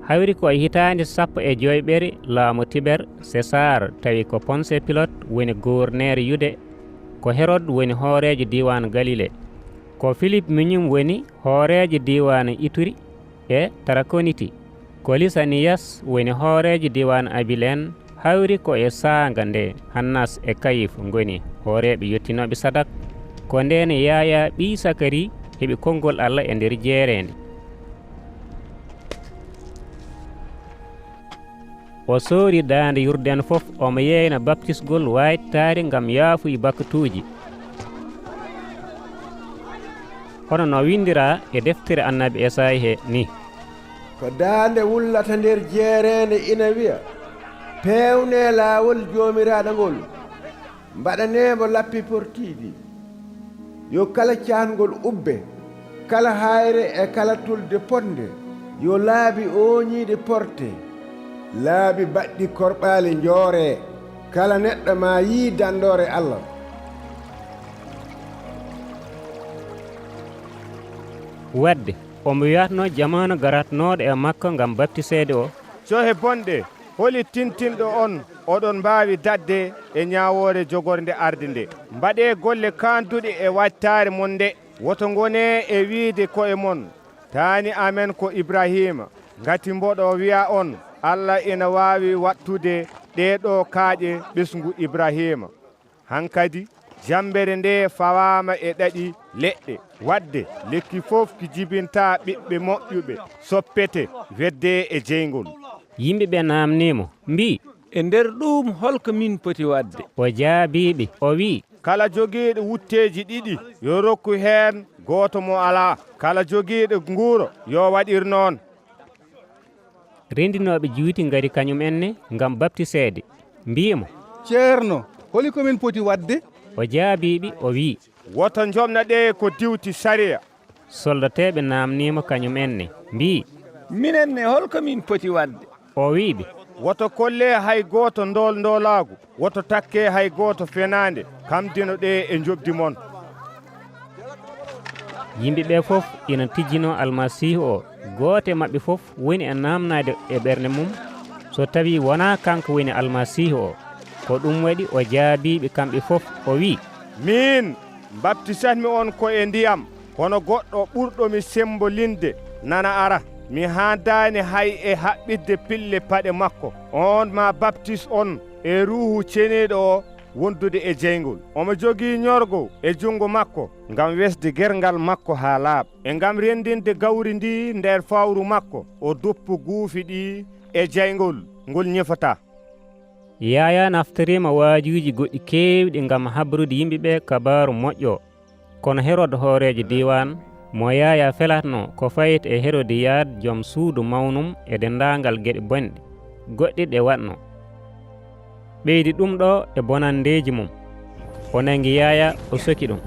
hawri ko hitande 15 laamu Tiber César tawi ko Ponce Pilate woni gouverneur Yude, ko Hérode woni hoorejo diwan Galile, ko Philippe miñum woni hoorejo diwan Ituri e Tarakoniti, ko Lisanias woni hoorejo diwan Abilene, hawri ko e saanga nde Hannas e Kayif ngoni hooreɓe yettinoɓe sadak, ko ndene Yaya ɓi Sakari heɓi konngol Allah e nder jeerende. O soori daande Yurden fof omo yeyna baptisgol waytare ngam yaafuyi bakkatuuji. Hono no windira e deftere annabi Esaya he ni: ko daande wullata nder jeerende ina wiya, pewne laawol joomiraɗo ngol, mbaɗaneemo lappi portiiɗi, yo kala caangol ubbe, kala hayre e kala tulde ponde, yo laabi ooñiiɗe porte, laabi baɗɗi korɓaali njoore, kala neɗɗo ma yii dandoore Allah. Wadde omo wiyatno jamanu garatnoɗo e makko ngam baptiseede o: cohe bonɗe holi tintinɗo on oɗon mbaawi dadde e ñaawoore jogorde arde nde. Mbaɗe golle kanduɗe e wattare mon nde, woto ngone e wiide koye mon taani amen ko Ibrahima, ngati mboɗo wiya on Allah ina waawi wattude ɗeɗo kaaƴe ɓesngu Ibrahima. Hankadi jambere nde fawama e ɗaɗi leɗɗe, wadde lekki fof ki jibinta ɓiɓɓe moƴƴuɓe soppete wedde e jeygol. Yimɓeɓe namnimo mbi: e nder ɗum holko min poti wadde? O jaabiɓe o wi: kala jogiiɗo wutteji ɗiɗi yo rokku heen goto mo ala, kala jogiiɗo nguuro yo waɗir noon. Rendinoɓe juuti ngari kañum enne ngam baptiseede, mbimo: ceerno, holi komin poti wadde? O jaabiɓe o wi: woto jomna ɗe ko diwti sariya. Soldateɓe namnimo kañum enne mbi: minenne holko min poti wadde? O wiɓe: woto kolle hay goto ndolaagu, woto takke hay goto fenande, kam dino ɗe e jobdi mon. Yimɓeɓe fof ina tijjino almasihu o, goote maɓɓe fof woni e namnade e ɓernde mum so tawi wona kanko woni almasihu o. Ko ɗum waɗi o jaabiɓe kamɓe fof o wi: min baptisatmi on ko e ndiyam, kono goɗɗo ɓurɗomi sembolinde nana ara. Mi handani hay e haɓɓidde pille paɗe makko. On ma baptis on e ruuhu ceniɗo o wondude e jeygol. Omo jogii ñorgo e jungo makko ngam wesde gergal makko ha laaɓa, e ngam rendinde gawri ndi nder fawru makko, o duppu guufi ɗi e jeygol ngol ñefata. Yaya naftorima waajuji goɗɗi keewɗi ngam habrude yimɓeɓe kabaru moƴƴo. Kono Hérode hoorejo diwan mo Yaya felatno ko fayit e Hérodiyade joom suudu mawnum e dendagal gueɗe bonɗe goɗɗe ɗe watno. Ɓeydi ɗum ɗo e bonandeji mum. O nangi Yaya o soki ɗum.